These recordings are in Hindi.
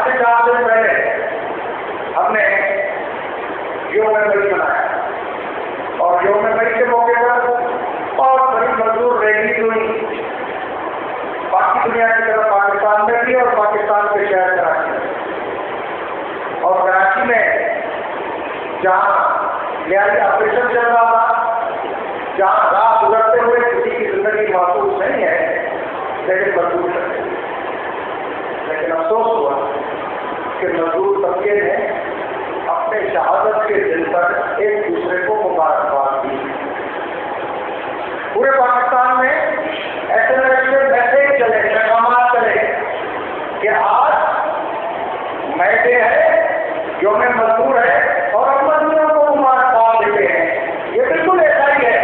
से 4 दिन पहले हमने योग मई बनाया और योग मई के मौके पर और सभी मजदूर रैली हुई बाकी दुनिया की तरफ पाकिस्तान में भी और पाकिस्तान के शहर कराची में। और कराची में जहाँ न्यायिक ऑपरेशन चल रहा था, जहाँ रात गुजरते हुए किसी की जिंदगी महसूस नहीं है, लेकिन मजदूर करते। लेकिन अफसोस हुआ कि मजदूर तबके ने अपने शहादत के दिन पर एक दूसरे को मुबारकबाद दी। पूरे पाकिस्तान में ऐसे मैसेज चले, पैगाम चले कि आज मई डे है, यौम मजदूर है और हम मजदूरों को मुबारकबाद देते हैं। ये बिल्कुल ऐसा ही है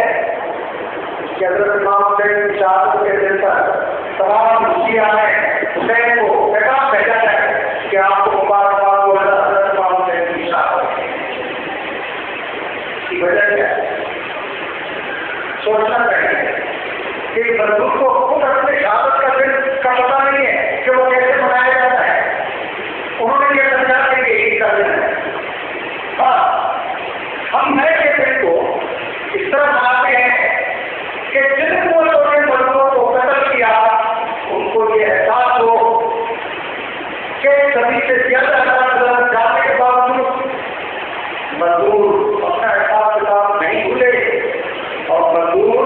कि हज़रत इमाम हुसैन की शहादत के दिन पर तमाम शिया ने हुसैन को पैगाम भेजा है कि आपको मुबारकबाद हो हज़रत इमाम हुसैन की शहादत की वजह क्या है? सोचना चाहिए कि मजदूर को खुद अपने शहादत का दिन का पता नहीं है कि वो कैसे मनाया जाता है। उन्होंने ये समझा कि यही का दिन है। हाँ, हम नए के दिन को इस तरह मनाते हैं कि जिन मुल्कों ने मजदूरों को कत्ल किया उनको ये एहसास हो कि सभी से ज्यादा जाने के बावजूद मजदूर अपना हिसाब किताब नहीं भूले और मजदूर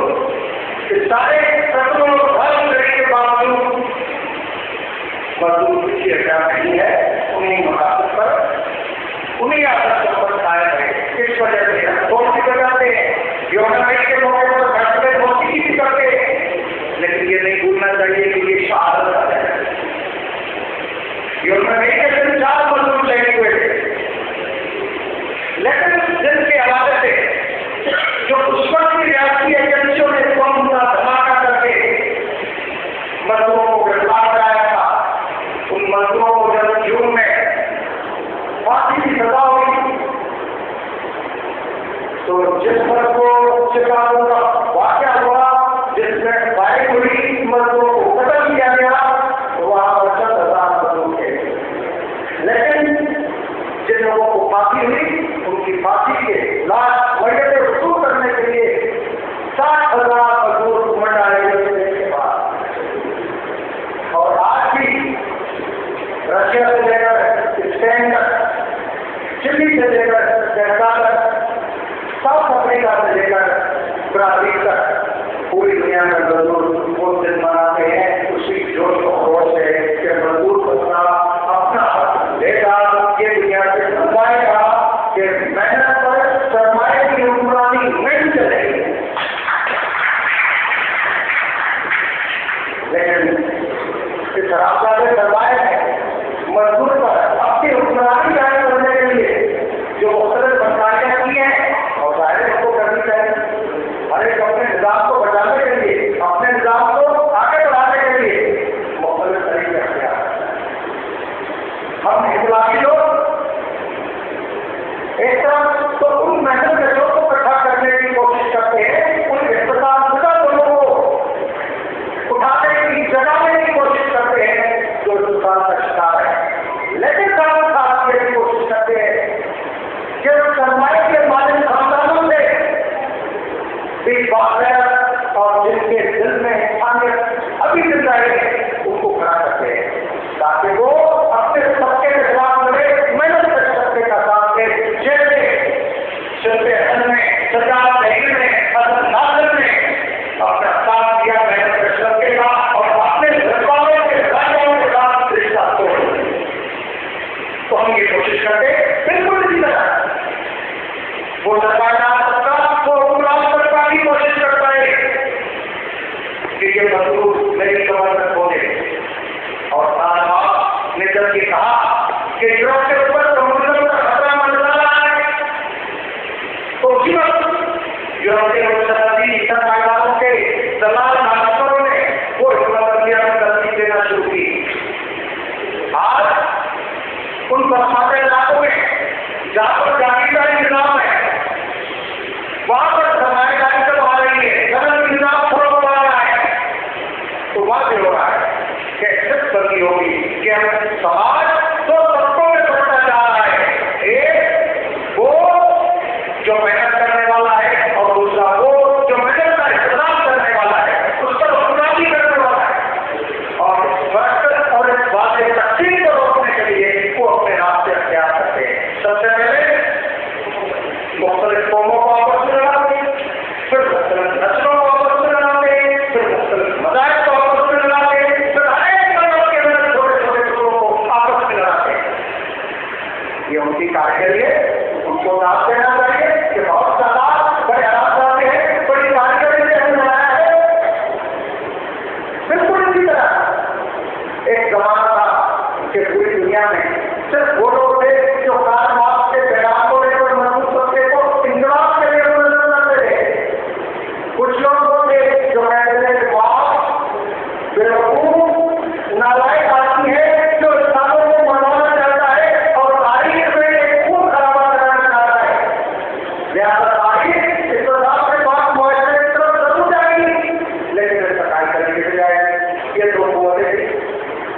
सारे कत्लों करने के बावजूद मजदूर की हत्या नहीं है, उन्हीं मकासद पर उन्हीं आदत पर कायम है। इस वजह से हम कौन सी बजाते हैं, यौम मई के मौके पर फैसले मौसीकी भी करते हैं, लेकिन ये नहीं भूलना चाहिए कि ये शहादत है। यौम मई के दिन 4 मजदूर शहीद हुए थे, लेकिन उस दिन के हवाले से जो उस वक्त की रियासती एजेंसियों ने बम का धमाका करके मजदूरों को गिरफ्तार कराया था, उन मजदूरों को जब जून में फांसी की सजा हुई तो जिस पर को शिकारों का वाक़या हुआ जिसमें फायरिंग हुई, मजदूरों को कत्ल किया गया, तो वहां पर 10,000 मजदूर थे। लेकिन जिन लोगों को फांसी हुई उनकी फांसी के लाश वजह वसूल करने के लिए 60,000 मजदूर उमड़ आए के बाद। और आज भी रशिया से लेकर स्पेन तक, चिली से लेकर कनाडा तक, साउथ अफ्रीका से लेकर ब्राजील तक पूरी दुनिया में मजदूर वो दिन मनाते हैं उसी जोश और खरोश से कि मजदूर अपना लेगा, ये दुनिया से समझाएगा कि मेहनत पर सरमाए की हुक्मरानी नहीं चलेगी। लेकिन इस रास्ता में सरमाए मजदूर पर अपनी हुक्मरानी कायम करने के लिए जो मुख्तलिफ सरकारें की हैं और जाहिर उसको करनी चाहिए, हर एक अपने निजाम को बचाने के लिए, अपने निजाम को आगे बढ़ाने के लिए मुख्तलिफ तरीके अख्तियार हैं। हम इस्लामी लोग एक तरफ तो उन महसूसों को इकट्ठा करने की कोशिश करते हैं, उन इस्तेमाल लोगों को उठाने की जगाने की कोशिश करते हैं जो हिंदुस्तान का शिकार है, लेकिन साथ साथ ये कोशिश करते हैं कि सरमाए के मालिक खानदानों से भी बात और जिनके दिल में इंसानियत अभी जिंदा है उनको खड़ा करते हैं ताकि वो अपने सबके के खिलाफ लड़े, मेहनत कर सकते का साथ दे। जैसे शिल्पे हसन में, सरकार तहरीर में, हसन नाजर ने अपना साथ दिया मेहनत कर सकते का और अपने सरकारों के राजाओं के साथ रिश्ता तोड़ दिया। तो हम ये कोशिश करते बिल्कुल इसी तरह वो सरकार को हुक्मरान सरकार की कोशिश करता है कि ये मजदूर मेरी कमर में बोले। और साहब ने जब ये कहा कि यूरोप के ऊपर समुद्र का खतरा मंडरा रहा है, तो उसी वक्त यूरोप के सरकारी सरकारों के दलाल नागरिकों ने वो हिमालय में तरजीह देना शुरू की। आज उन बरसाते इलाकों में जहाँ पर जागीरदारी निजाम है वहां पर सरमाएदारी कब आ रही है, गलत निजाम थोड़ा बढ़ा रहा है, तो वाक़ हो रहा है कि सिर्फ होगी कि हम समाज तो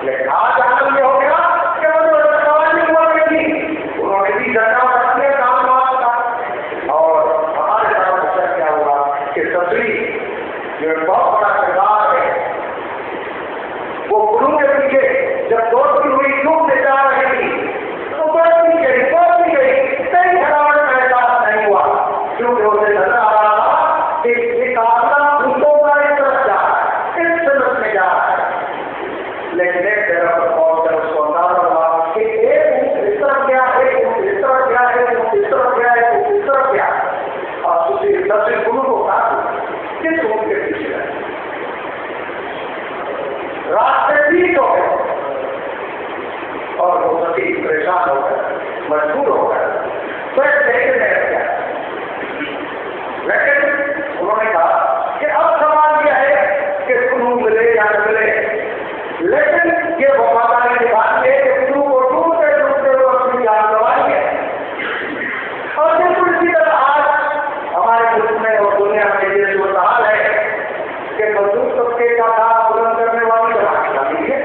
लेकिन आज आनंद में हो गया कि वो सवाल नहीं हुआ थी, उन्होंने भी घटना रखने काम था। और हमारे साथ अक्सर क्या हुआ कि ससुरी जो बहुत बड़ा किरदार है, वो गुरु के पीछे जब दोस्ती हुई क्यों ले जा रही थी तो बढ़ती गई कई खराब एहसास नहीं हुआ, क्योंकि उसे नजर आ रहा था कि एक आत्मा दूसरों का इस तरफ जा रहा है, इस तरफ में जा रहा है। लेकिन एक जगह पर पहुंचकर उसको अंदाजा हुआ कि एक इस तरफ गया, एक इस तरफ गया, एक इस तरफ गया, एक इस तरफ गया, और उसी सबसे गुरु को कहा किस रूप के पीछे है, रास्ते ठीक हो गए। और वो सभी परेशान हो गए, मजबूर हो गए, तो देखने लगे। लेकिन उन्होंने कहा कि अब सवाल यह है कि गुरु मिले या न मिले, लेकिन ये वफादारी की बात है कि गुरु को ढूंढते ढूंढते वो अपनी जान गंवाई है। और बिल्कुल इसी तरह आज हमारे मुल्क में और दुनिया में ये जो हाल है कि मजदूर तबके का काम बुलंद करने वाली जमात है।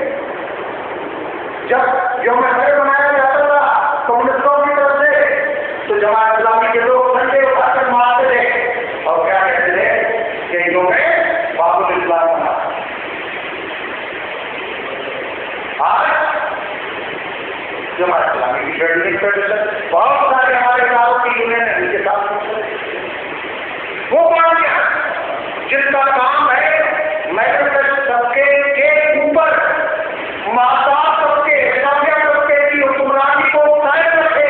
जब जो महल बनाया जाता था कम्युनिस्टों की तरफ से, तो जमात इस्लामी के लोग ठंडे उठाकर मारते थे और क्या कहते थे कि इन्हों में बाबुल इस्लाम बना। आज जमात इस्लामी की ट्रेडिशनल फेडरेशन बहुत सारे हमारे गाँव की यूनियन है, उनके साथ वो पार्टियां जिनका काम है मैग्नेटिक तबके के ऊपर माता तबके सभ्य तबके की हुक्मरानी को कायम रखे,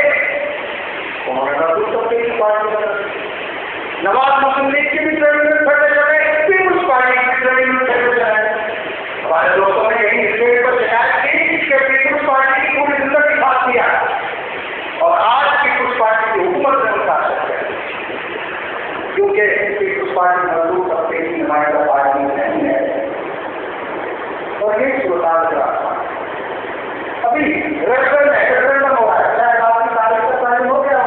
उन्होंने मजदूर तबके की पार्टी नवाज मुस्लिम लीग की भी ट्रेडिशनल फेडरेशन है, पीपुल्स पार्टी की ट्रेडिशनल फेडरेशन है। हमारे दोस्तों ने यही स्टेज पर शिकायत की कि पीपुल्स पार्टी की पूरी जिंदगी साथ दिया और आज पीपुल्स पार्टी की हुकूमत में उनका सकते हैं, क्योंकि पीपुल्स पार्टी मजदूर तबके की नुमाइंदा पार्टी नहीं है। और ये सुल्तान का अभी रेफरेंडम हो रहा है, शायद आपकी तारीख का टाइम हो गया है,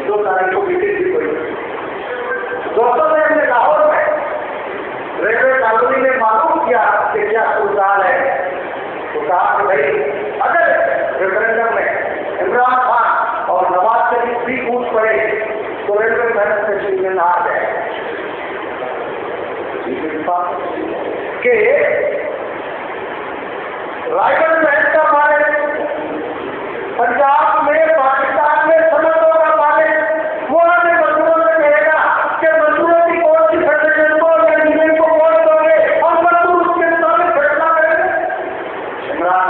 2 तारीख को मीटिंग भी कोई दोस्तों ने हमने लाहौर में रेलवे कॉलोनी में मालूम किया कि क्या सुल्तान है, तो कहा कि भाई अगर रेफरेंडम में इमरान खान और नवाज शरीफ भी कूद पड़े तो रेलवे मैनेजमेंट में आ जाए कि रायगढ़ में का मारे, पंजाब में, पाकिस्तान में समझौता का मारे, वो अपने मजदूरों से कहेगा कि मजदूरों की कौन सी फेडरेशन को या यूनियन को वोट दोगे और मजदूर उसके सामने फैसला करेंगे। इमरान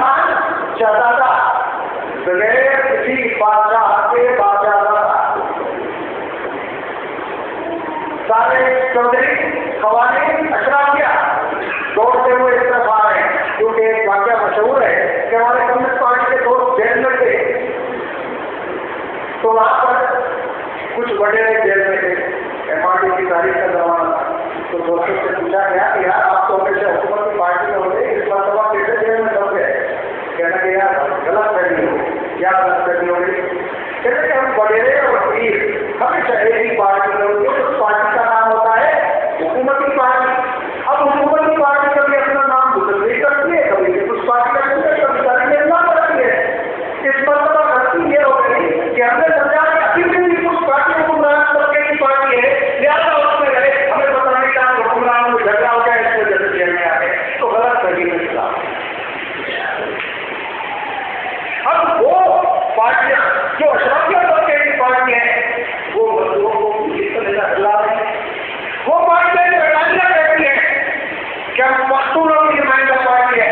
खान चाहता था बगैर किसी बादशाह के बादशाह सारे चौधरी खवानी अशराफिया दौड़ते हुए इस तरफ आ रहे हैं, क्योंकि एक वाक्य मशहूर है कि हमारे कम्युनिस्ट पार्टी के दोस्त जेल में थे, तो वहां पर कुछ बड़े जेल में थे, एमआरटी की तारीख का जमाना था, तो दोस्तों से पूछा गया कि यार आप तो हमेशा हुकूमत की पार्टी में होते, इस बार तो आप कैसे जेल में फंस गए। कहना कि यार गलत फहमी हो गई। क्या गलत फहमी हो गई? कहते कि हम बड़ेरे और वकील हमेशा एक ही पार्टी में होते, उस पार्टी का नाम होता है हुकूमती पार्टी। अब हुकूमती पार्टी कभी अपना नाम मुसलमान करती है, कभी उस पार्टी करती है, कभी सारी नाम रखती है। इस पर तो गलती ये हो गई कि हमने समझा कि अभी भी उस पार्टी हुक्मरान तबके की पार्टी है, लिहाजा उसमें रहे, हमें पता नहीं क्या हुक्मरान को झगड़ा हो गया, इस वजह से जेल में आ गए, तो गलत फहमी में चला। अब वो पार्टियां जो अशराफिया तबके की पार्टी है, वो मजदूरों को किस तरह से चला रही है। वो पार्टियां जो एलानिया कहती है कि हम पख्तूनों की नुमाइंदा पार्टी है,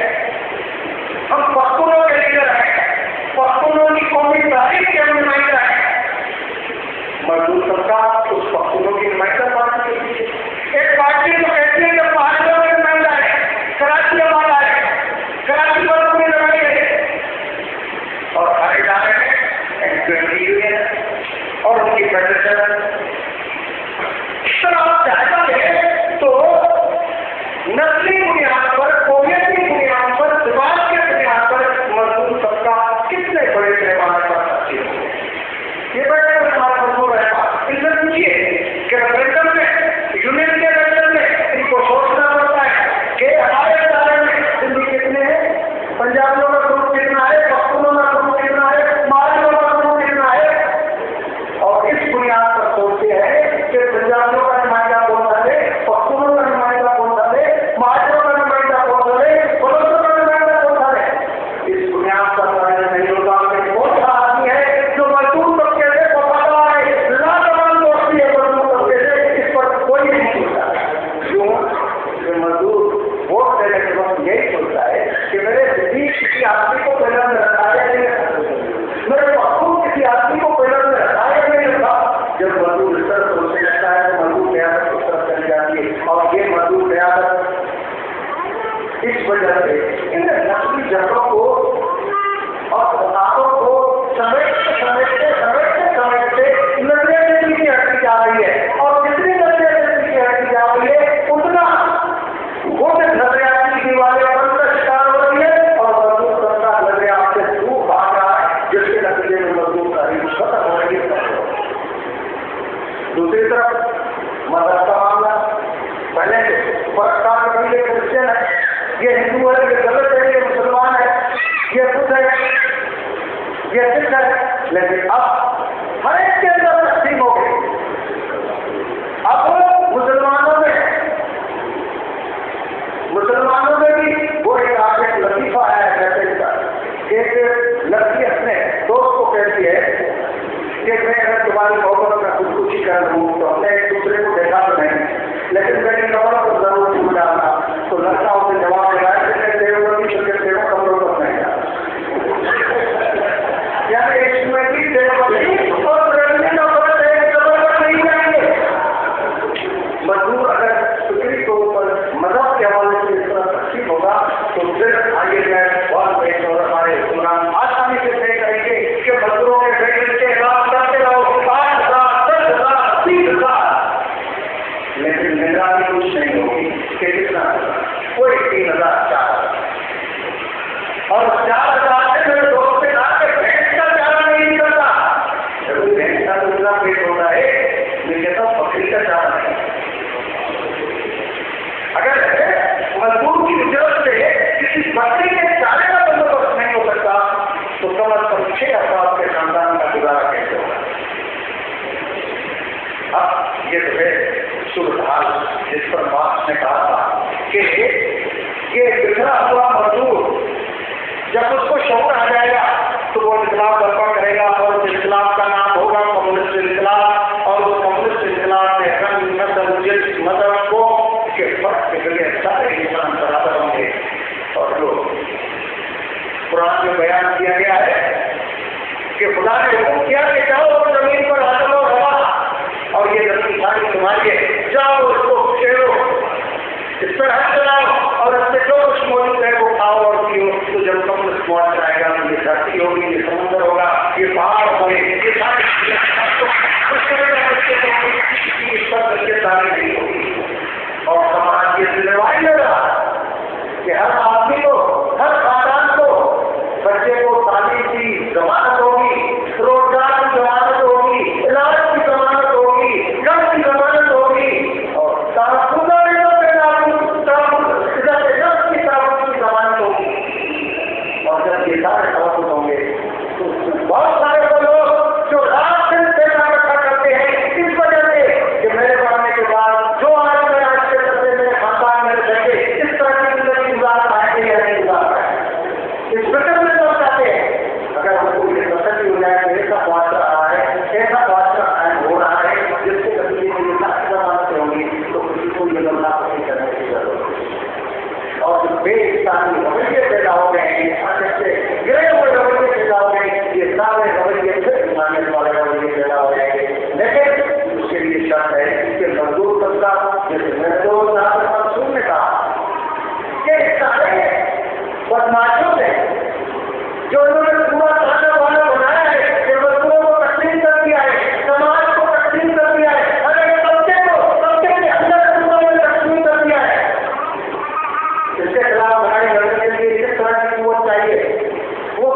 हम पख्तूनों के लीडर हैं, पख्तूनों की कौमी तारीख के नुमाइंदा है। मजदूर तबका उस पख्तूनों की नुमाइंदा पार्टी के पीछे। एक पार्टी जो कहती है कि पहाड़ियों में नुमाइंदा है, कराची वाला है, कराची पर पूरी लड़ाई है, और हर इलाके में यूनियन और उनकी फेडरेशन। इस तरह आप चाहता है तो नस्ली बड़े डरते इन नकली जगहों को और बातों को समेटते नजरिया से पीछे हटती जा रही है। और जितनी नजरिया से पीछे हटती जा रही है उतना वो नजरिया की दीवारें बनकर शिकार हो रही है और मजदूर बनता नजरिया आपसे दूर भाग रहा है, जिसके नतीजे में मजदूर का ही खत्म हो रही है। दूसरी तरफ मदद का मामला, पहले परोपकार कबीले क्रिश्चियन है, ये हिंदू है, ये गलत है, ये मुसलमान है, ये बुद्ध है, ये सिख है, लेकिन अब हर एक के अंदर तस्लीम हो गई। अब मुसलमानों में भी वो एक आगे लतीफा है, कहते हैं एक लड़की अपने दोस्त को कहती है कि मैं अगर तुम्हारी मोहब्बत में खुदकुशी कर लूँ तो हमने एक दूसरे को देखा तो नहीं, लेकिन मेरी कमरों को जरूर छू डालना। तो लड़का उसे जवाब दे रहा है तेरे कमरों को नहीं डाला, यानी इसमें भी मजदूर अगर फिक्री के ऊपर मजहब के हवाले से इस तरह तकसीम होगा तो फिर आगे जाए बहुत बेहतर और हमारे हुक्मरान आसानी से तय करेंगे कि मजदूरों के फैक्ट्री के इलाज करते रहो 5,000, 10,000, 30,000, लेकिन निगरानी कुछ नहीं होगी कि कितना कोई 3,000, 4,000 और 4,000 से मेरे दोस्त के साथ भैंस का चारा नहीं निकलता। जब भैंस का दूसरा पेट होता है लेकिन तो बकरी का चारा नहीं। अगर मजदूर की जरूरत से किसी बकरी के चारे का बंदोबस्त नहीं हो सकता तो कम अज कम 6 अफराद के खानदान का गुजारा कैसे होगा। अब ये तो है शुभ हाल जिस पर मार्क्स ने कहा था कि ये बिखरा हुआ मजदूर जब उसको शौक आ जाएगा तो वो इनकलाब बर्पा करेगा और उस इनकलाब का नाम होगा कम्युनिस्ट इनकलाब। और उस कम्युनिस्ट इनकलाब में रंग नस्ल जिस मजहब को के फर्क के लिए सारे इंसान बराबर होंगे। और जो कुरान में बयान किया गया है कि खुदा ने हुक्म किया कि जाओ और जमीन पर हाथ लो हवा और ये जमीन सारी तुम्हारी है, जाओ उसको छेड़ो, इस पर हाथ चलाओ और इससे जो कुछ मौजूद है वो खाओ और पियो। तो जब कम्युनिस्ट मौत कराएगा तो ये धरती होगी, ये समुद्र होगा, ये पहाड़ होंगे, ये सारे नहीं होगी। और समाज ये जिम्मेवारी ले रहा कि हर आदमी को, हर खानदान को बच्चे को तालीम की जमानत होगी, रोजगार की जमानत होगी, इलाज की जमानत होगी, घर की जमानत होगी और जमानत होगी। और जब ये सारे तहफुज़ होंगे तो बहुत सारे वो लोग जो रात दिन पैसा इकट्ठा करते हैं इस वजह से कि मेरे पढ़ने के बाद जो आज के करते मेरे खानदान मेरे बच्चे इस तरह की जिंदगी गुजार पाएंगे या नहीं गुजार पाएंगे, इस फिक्र में सब चाहते हैं। अगर उनको ये तसल्ली हो जाए कि ऐसा मुआशरा आ रहा है, ऐसा मुआशरा कायम हो रहा है जिसके नतीजे में जमानतें होंगी तो किसी को ये गलना नहीं करने की जरूरत है। और जो बेइंसानी रवैये पैदा हो गए हैं, से गिरे हुए रवैये पैदा हो गए, ये सारे रवैये फिर मानने वाले रवैये पैदा हो जाएंगे। लेकिन उसके लिए शर्त है कि मजदूर तबका जैसे मेरे दोस्त ने कहा कि सारे बदमाशों से जो उन्होंने पूरा खाना वाना बनाया है कि मजदूरों को तकलीफ कर दिया है, समाज को तकलीफ कर दिया है, हर एक तबके के अंदर तकलीफ कर दिया है, इसके खिलाफ लड़ाई लड़ने के लिए किस तरह की वो चाहिए, वो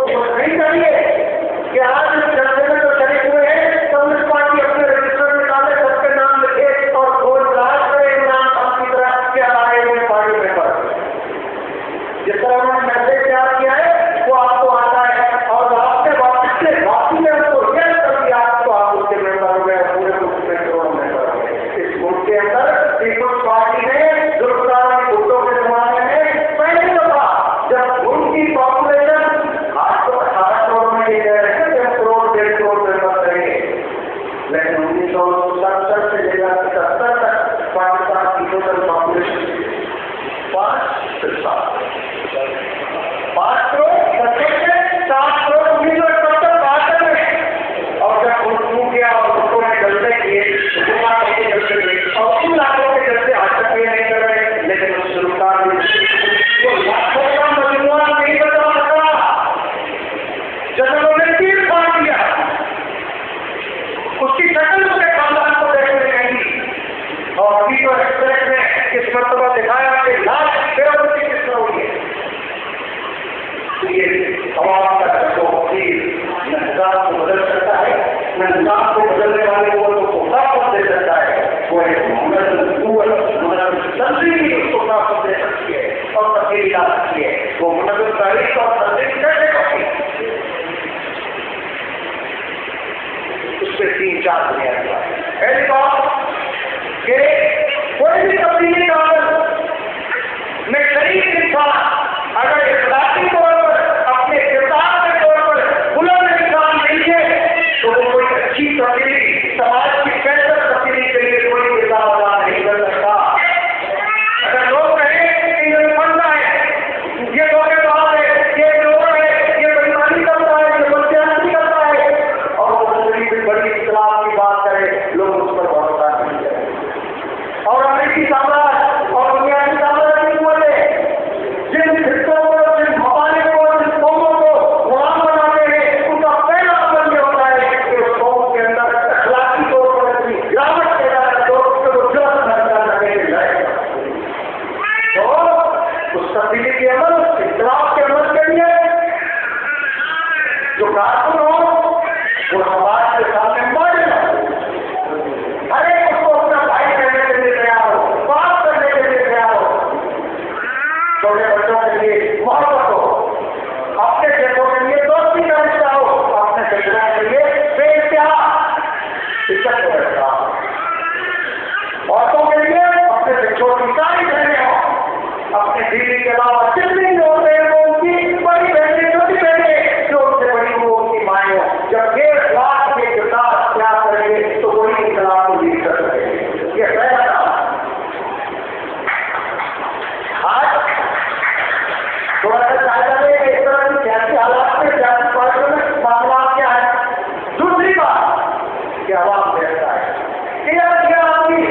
पहली बात कि कोई भी तब्दीली का में शरीफ इंसान अगर इखलासी तौर पर अपने किरदार के तौर पर बुलंद इंसान नहीं है तो वो कोई अच्छी तब्दीली समाज की बेहतर तब्दीली के लिए कोई किरदार अदा नहीं कर सकता। अगर लोग कहें कि ये फंदा है, ये धोखेबाज है, ये चोर है, ये बेईमानी करता है, ये बदतमीजी करता है और वो बड़ी इख्तिलाफ की बात करे, लोग उस पर भरोसा नहीं करें। और अमेरिकी साम्राज्य और दुनिया की साम्राज्य नहीं बोले जिन हिस्सों को, जिन ममालिक को, जिन कौमों को गुलाम बनाते हैं, उनका पहला अमल ये होता है कि उस कौम के अंदर अखलाकी तौर पर अपनी गिरावट पैदा कर दो, तो वो जुर्म करने लगे जाएगा। तो उस तब्दीली के अमल, इख्तिलाफ के अमल के लिए जो कारकुन हो वो समाज के सामने मॉडल हर एक उसको अपना भाई करने के लिए तैयार हो, बात करने के लिए तैयार हो, छोटे बच्चों के लिए मोहब्बत हो, अपने क्षेत्रों के लिए दोस्ती का रिश्ता हो, अपने क्षेत्रों के लिए बेइंतहा इज्जत का रिश्ता हो, औरतों के लिए अपने बच्चों की सारी बहनें हो, अपने बीवी के अलावा जितनी जो होते हैं वो उनकी बड़ी बहनें, छोटी बहनें, जो उनसे बड़ी वो उनकी माएँ हो। जब 1.5 लाख के किरदार अख्तियार करेंगे तो वही इस्लाम को लीड कर सकेंगे। ये पहला काम। आज थोड़ा सा जायजा लेंगे इस तरह की सियासी हालात में, सियासी पार्टियों में मामला क्या है। दूसरी बात कि आवाम कहता है कि यार आदमी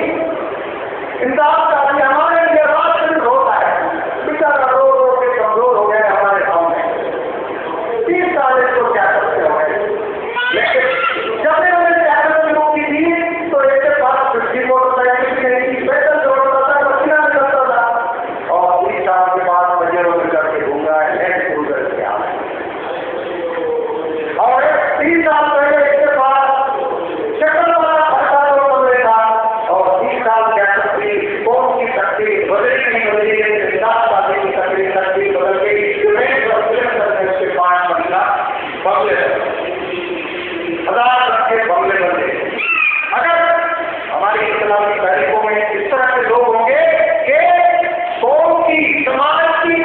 इंसाफ का भी हमारे लिए रात शुरू होता है, बेचारा रो रो के कमजोर हो गए हमारे सामने, 30 साल इसको क्या करते हो गए। लेकिन जब मैंने सियासत शुरू की थी तो इसके पास 50 मोटरसाइकिल नहीं थी, पैदल दौड़ता था, पसीना निकलता था और 30 साल के बाद बजरों में करके घूंगा है शुरू कर दिया। और 30 साल पहले इसके पास शक्ल वाला खर्चा तो बदले था और 30 साल सियासत की कौन की तकलीफ बदली नहीं बदली, 7 साल की तकलीफ बदल गई। उसके 5 मंजिला बंगले 1000 के बंगले बन गए। अगर हमारी इस्लामी तारीखों में इस तरह के लोग होंगे कि कौम की, समाज की,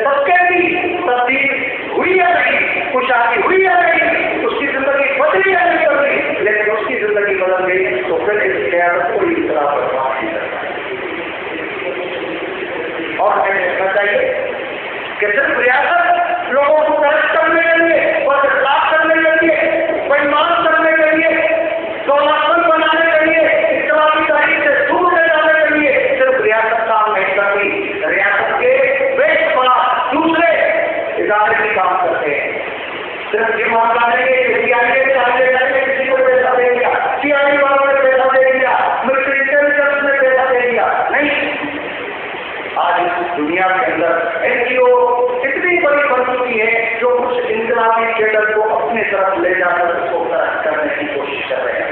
सबके की तब्दील हुई या नहीं, खुशहाली हुई या नहीं, उसकी जिंदगी बदली या नहीं बदली, लेकिन उसकी जिंदगी बदल गई तो फिर इस क़यादत को इस तरह बर्बाद नहीं करता। और हमें देखना चाहिए कि सिर्फ रियासत लोगों को दर्ज करने के लिए और इखलास करने के लिए, बेईमान करने के लिए, दौलतमंद बनाने के लिए, इस्लामी तारीख से दूर ले जाने के लिए सिर्फ रियासत काम नहीं करती, रियासत के बेशुमार दूसरे इदारे भी काम करते हैं। सिर्फ ये मामला नहीं है कि किसी को पैसा दे दिया, सीआईडी वालों ने पैसा दे दिया, मिलिट्री इंटेलिजेंस ने पैसा दे दिया, नहीं। आज इस दुनिया के अंदर एनजीओ इतनी बड़ी बन चुकी है जो कुछ इंकलाबी कैडर को अपने तरफ ले जाकर उसको तरक्की करने की कोशिश कर रहे हैं।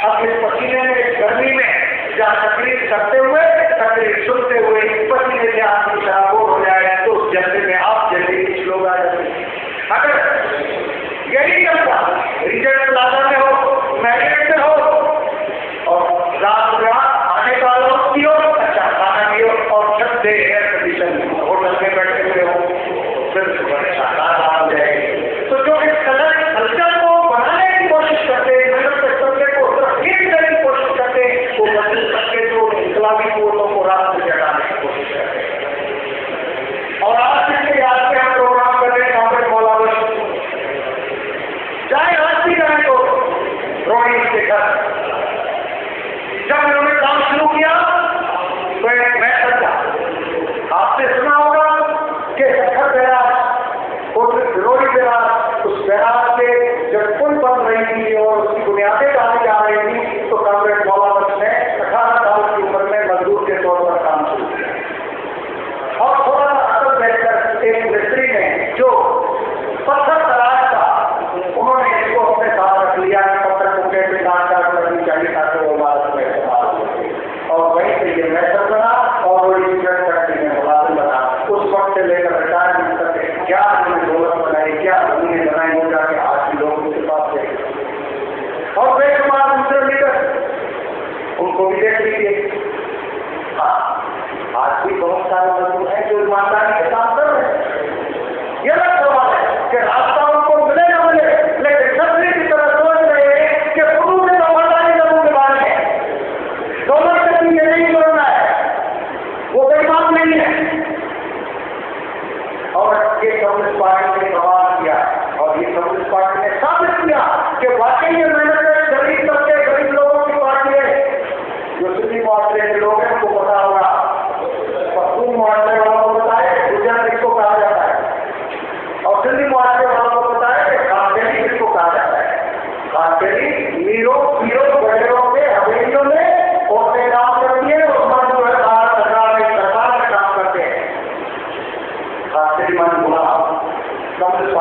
अब इस पसीने में, इस गर्मी में जहाँ तकलीफ करते हुए, तकलीफ सुनते हुए पसीने से आदमी शराबोर हो जाए तो उस जल्दी में आप जल्दी कुछ लोग आ जाते हैं। अगर यही करता रिजल्ट प्लाजा में हो, मैरियट में हो और रात आने का लोग पियो, अच्छा खाना पियो और छत से एयर कंडीशन होटल में बैठे हुए हो, फिर बड़े शानदार बात हो जाएगी। तो जो इस कल्चर को बनाने की कोशिश करते हैं, कल्चर को तरक्की देने की कोशिश करते हैं, वो बदल सकते जो इस्लामी कोर्टों को रात में जगाने की कोशिश करते हैं। और आज इसके याद में हम प्रोग्राम कर रहे हैं काफी मौलाना, चाहे आज भी जाए तो रोड़ी के घर, जब उन्होंने काम शुरू किया तो मैं समझा आज भी बहुत सारे मजदूर हैं जो ईमानदारी के काम कर रहे हैं। ये अलग सवाल है कि रास्ता उनको मिले ना मिले, लेकिन छतरी की तरह सोच रहे हैं कि गुरु ने वफादारी जरूर निभानी है, दोनों से ये नहीं जोड़ना है, वो बेईमान नहीं है। और ये कम्युनिस्ट पार्टी ने सवाल किया और ये कम्युनिस्ट पार्टी ने साबित किया कि वाकई ये मेहनत गरीब तबके गरीब लोगों की पार्टी है। जो सुन्नी मुआशरे के लोग हैं उनको पता होगा, पश्चिमी मुआशरे वालों को पता है गुजर किसको कहा जाता है, और सुन्नी मुआशरे वालों को पता है कि कांटेली किसको कहा जाता है। कांटेली मीरों पीरों वगैरह के हवेलियों में औरतें काम करती है और मर्द जो है बाहर सरकार में काम करते हैं। कांटेली मन गुलाम कम्युनिस्ट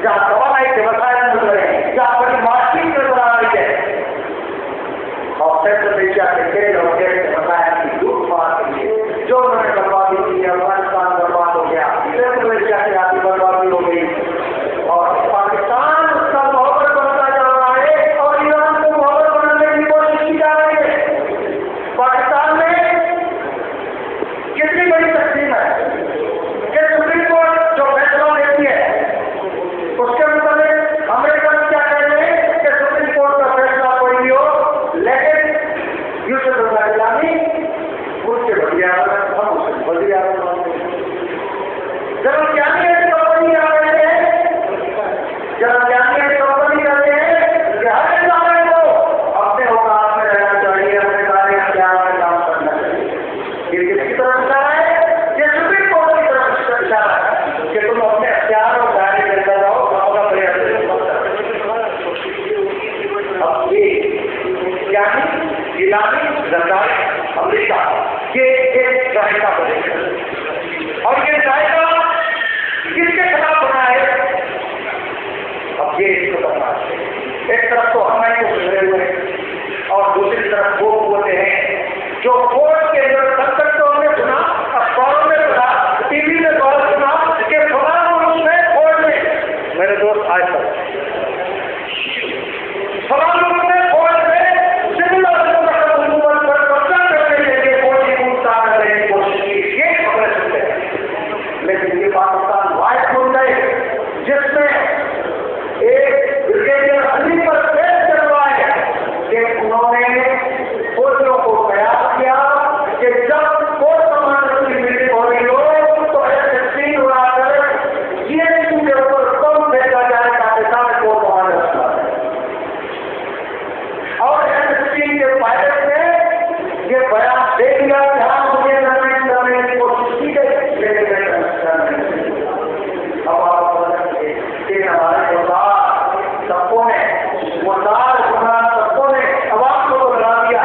जहाँ सवाल व्यवसाय मिल रहे हैं, जहाँ बड़ी मार्केट नजर आ रही है, और सेंट्रल एशिया के तेल और गैस व्यवसाय की लूटमार के लिए जो उन्होंने बर्बादी की, अफगानिस्तान बर्बाद हो गया, सेंट्रल एशिया की आधी बर्बादी हो गई, और पाकिस्तान उसका मोहब्बत बनता जा रहा है और ईरान को मोहब्बत बनाने की कोशिश की जा रही है। पाकिस्तान में कितनी बड़ी तकलीफ है कि सुप्रीम कोर्ट जो फैसला लेती है उसके मुताबिक अमेरिका क्या कह रहे हैं कि सुप्रीम कोर्ट का फैसला कोई भी हो, लेकिन यूसुफ इस्लामी उसके बढ़िया हम उससे बढ़िया जब ज्ञानी कंपनी आ रहे हैं, जब ज्ञानी कंपनी करते हैं कि हर इंसान को अपने औकात में रहना चाहिए, अपने कार्य ज्ञान में काम करना चाहिए। ये किसकी तरफ इशारा है? ये सुप्रीम कोर्ट की तरफ इशारा है कि तुम अपने अख्तियार और कार्य करते रहो, अपना प्रयास अब ये ज्ञानी गिलानी सरकार अमेरिका ये एक जायका बनेगा और ये जायका किसके खिलाफ बना है? अब ये इसको बता, एक तरफ तो हमारे को सुधरे हुए और दूसरी तरफ वो बोलते हैं जो कोर्ट के अंदर संकट तो हमने सुना, अखबारों में सुना, टीवी में बहुत सुना कि फलाना रूप में कोर्ट में, मेरे दोस्त आज तक फलाना रूप में कोर्ट में सिविल और हुकूमत पर कब्जा करने के लिए कोर्ट की पूछताछ करने की कोशिश की, ये खबरें सुनते हैं। लेकिन ये पाकिस्तान वाइट हो गए जिसमें एक ब्रिगेडियर अली पर केस करवाए कि उन्होंने फौजियों को तैयार किया कि जब कोर्ट कमांडर की मीटिंग हो रही हो तो ऐसे उड़ाकर जीएसटी के ऊपर कम भेजा जाए ताकि सारे कोर्ट कमांडर और एसएसटी के पायलट ने ये बयान दे दिया जहां मुझे करने की कोशिश की गई, लेकिन अब आप हमारे सबको ने मुर्दार गुना सबको ने अवाम को बना दिया।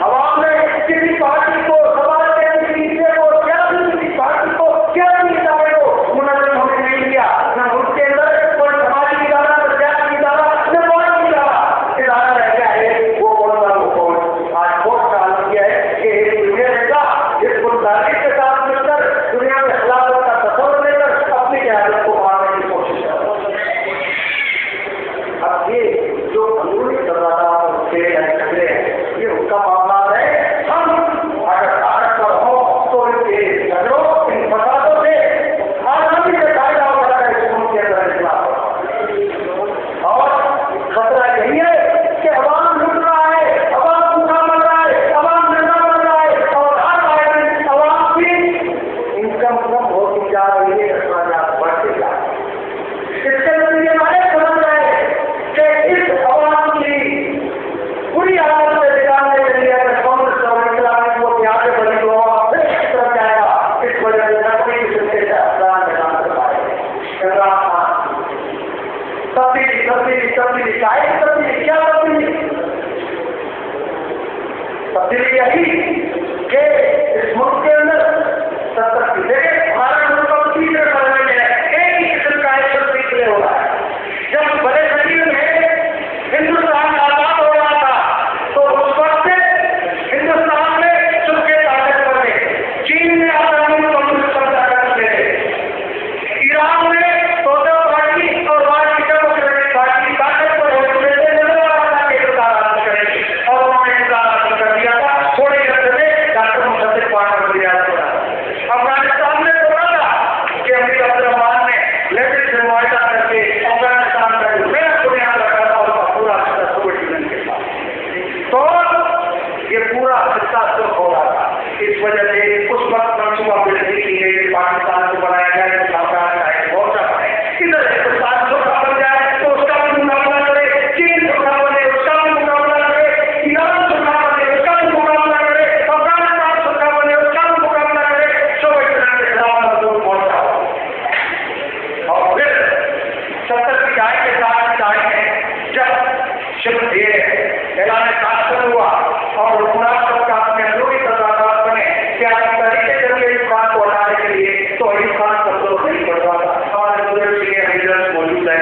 अवाम ने किसी पार्टी को समाज के किसी को क्या भी किसी पार्टी को क्या भी इदारे को मुनज़्ज़म होने नहीं दिया, न उसके अंदर कोई समाजी इदारा, न सियासी इदारा, न कोई इदारा रह गया है। वो कौन सा वो कौन आज बहुत साल किया है कि दुनिया का इस गुलदारी के साथ मिलकर दुनिया में खिलाफत का तस्वर लेकर अपनी क़यादत को मारने की कोशिश कर। अब ये जो अंदरूनी दरवाजा झगड़े हैं ये उसका मामला है। हम अगर ताकतवर हो तो इनके झगड़ों इन फसादों से आसानी से फायदा उठाकर इस मुल्क के अंदर इस्लाह और खतरा यही है कि अवाम लुट रहा है, अवाम भूखा मर रहा है, अवाम नंगा मर रहा है और हर आदमी अवाम की इनकम कम होती जा रही है, अखराजात बढ़ते जा रहे हैं। इसके नतीजे हमारे समझ रहे कि इस अवाम की बुरी हालत से निकालने के लिए अगर कांग्रेस और इस्लामी को यहाँ से बनी तो फिर इस तरफ जाएगा। इस वजह से नकली किस्म के अफगान में काम कर पाएंगे। इमरान खान तब्दीली तब्दीली तब्दीली शायद तब्दीली क्या तब्दीली? तब्दीली यही कि इस मुल्क के अंदर सत्तर की जगह हमारा मुल्क को तीसरे दर्जे में है, एक ही किस्म का एक तीसरे हो रहा है। जब बड़े शरीर में हिंदुस्तान आजाद हो रहा था तो उस वक्त हिंदुस्तान में चुपके ताकत पर थे, चीन ने आजादी को कब्जा कर लिए थे, ईरान में सोशल पार्टी और वार्षिक डेमोक्रेटिक पार्टी ताकत पर हो चुके थे, नजर के इंतजार करेंगे और उन्होंने इंतजार कर दिया था। थोड़े अर्थ में डॉक्टर मुशर्रफ पार्टी को दिया था। अफगानिस्तान में तो था कि अमीर अब्दुर्रहमान ने लेटेस्ट से मुआहदा करके अफगानिस्तान का जो नया बुनियाद रखा था उसका पूरा सोवियत यूनियन के साथ, तो ये पूरा हिस्सा शुरू हो रहा था। इस वजह से उस वक्त मनसूबा बंदी की गई, पाकिस्तान को बनाया जाए, सरकार का एक मोर्चा बने, इधर हिंदुस्तान छोटा बन जाए तो उसका भी मुकाबला करे, चीन छोटा बने उसका भी मुकाबला करे, ईरान छोटा बने उसका भी मुकाबला करे, अफगानिस्तान छोटा बने उसका भी मुकाबला करे, सोवियत यूनियन के खिलाफ मजबूत मोर्चा हो। और फिर 70 की दहाई के साथ दहाई में जब शिव ऐलान कानून हुआ और हुक्मरान का अपने अंदरूनी तजादात बने कि आप तरीके जरिए इस बात को हटाने के लिए तो अयूब खान का तो नहीं पड़ रहा था। हमारे बुजुर्ग सीनियर लीडर्स मौजूद है,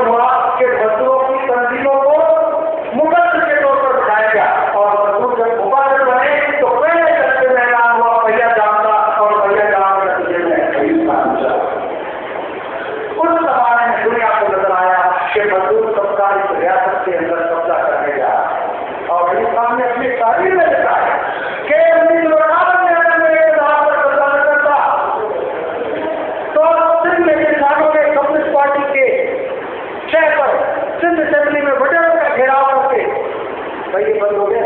मालूम हुआ कि मजदूरों की तंजीमों को मुकद्दर के तौर पर बिठाया गया और मजदूर जब मुकद्दर बने तो पहले दस्ते में ऐलान हुआ भैया जामता और भैया जाम के नतीजे में उस जमाने में दुनिया को नजर आया कि मजदूर सबका इस रियासत के अंदर कब्जा करने गया और इस सामने अपनी तारीफ में लिखा है कि कम्युनिस्ट पार्टी के शहर पर सिंध असेंबली में वडेरों का घेराव करके भाई ये बंद हो गया।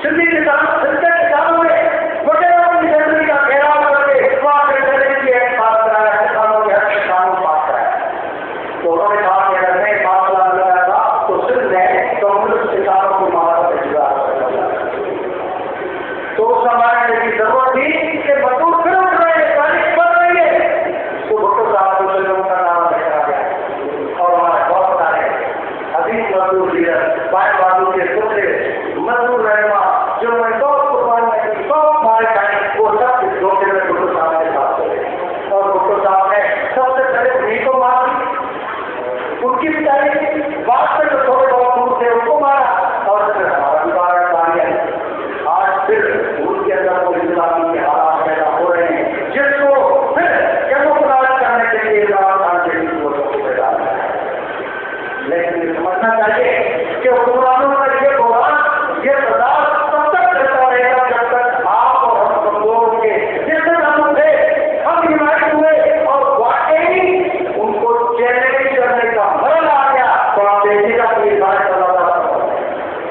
सिंधी किसानों ने वडेरों की असेंबली का घेराव करके पास कराया किसानों के हक कानून पास कराया। तो उन्होंने कहा कि अगर मैं फासला लगाया था तो सिंध ने कम्युनिस्ट किसानों को मारा तो उस जमाने की जरूरत थी कि मजदूर फिर उठ रहे हैं, तारीख बढ़ रही है। तो भुट्टो साहब को लोगों का नाम रखा गया और हमारे बहुत सारे अजीब मजदूर लीडर बाएं बाजू के पुत्र मजदूर रहमा जो मैं बहुत कुर्बानी की बहुत मारे खाए वो सब इस धोखे में भुट्टो साहब के साथ चले और भुट्टो साहब ने सबसे पहले उन्हीं को मारा। उनकी पिटाई बात में जो थोड़े बहुत दूर थे उनको मारा और फिर हमारा भी मारा आज फिर उनके अंदर वो इस्लामी के हालात पैदा हो रहे हैं जिसको फिर कैमोफ्लेज करने के लिए इमरान के पैदा है। लेकिन ये समझना चाहिए कि हुक्मरानों का ये प्रोग्राम ये सदा तब तक चलता रहेगा जब तक आप और हम कमजोर होंगे। जिस दिन हम थे हम यूनाइट हुए और वाकई उनको चैलेंज करने का मरल आ गया तो आप देखिएगा कि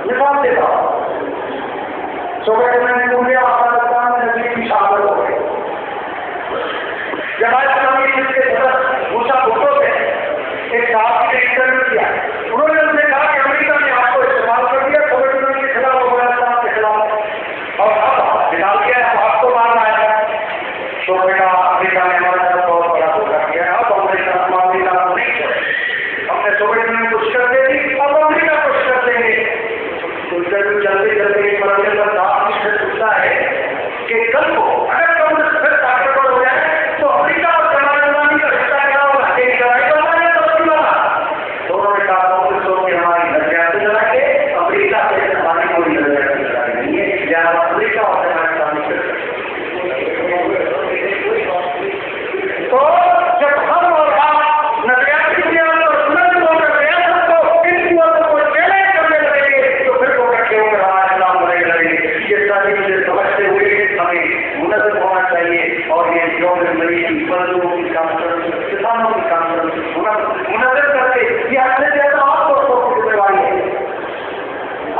मिसाल देता हूं सोवियत यूनियन अफगानिस्तान में नजीब की शामिल हो गए। जमात इस्लामी के सदस्य मूसा भुट्टो थे एक साहब ने इंटरव्यू किया। उन्होंने उनसे कहा कि अमेरिका ने आपको इस्तेमाल कर दिया सोवियत यूनियन के खिलाफ अफगानिस्तान के खिलाफ और अब निकाल दिया अब आपको मारना है। तो बेटा अमेरिका ने हमारे साथ बहुत बड़ा धोखा किया। अब अमेरिका नहीं छोड़े हमने सोवियत यूनियन कुछ कर दे दी अब अमेरिका कुछ कर देंगे। इंटरव्यू चलते चलते एक मरने पर साहब मुझसे पूछता है कि कल को अगर कम्युनिस्ट फिर ताकतवर हो जाए तो अमेरिका और जमात का रिश्ता क्या होगा? एक लड़ाई करना है तो तो उन्होंने कहा कम्युनिस्टों की हमारी नजरियाती लड़ाई है अमेरिका से हमारी कोई नजरियाती लड़ाई नहीं है या अमेरिका और जमात तो जब हम और आप नजरियाती समझते हुए हमें मुनज़्ज़म होना चाहिए और ये जो मजदूरों की कॉन्फ्रेंस किसानों की कॉन्फ्रेंस मुनज़्ज़म करके ये अपने ज्यादा आपको जिम्मेवारी है।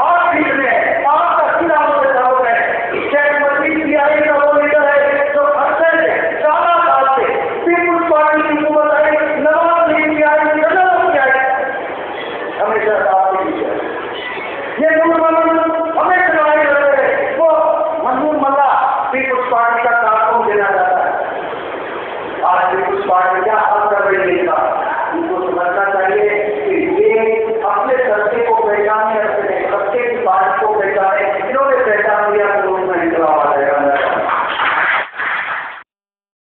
आप बीच में आपका सीधा मुझे जरूरत है शेख मसीह सीआई का वो लीडर है जो अरसे से 14 साल से पीपुल्स पार्टी की हुकूमत आई नवाज शरीफ की आई हमेशा साथ ये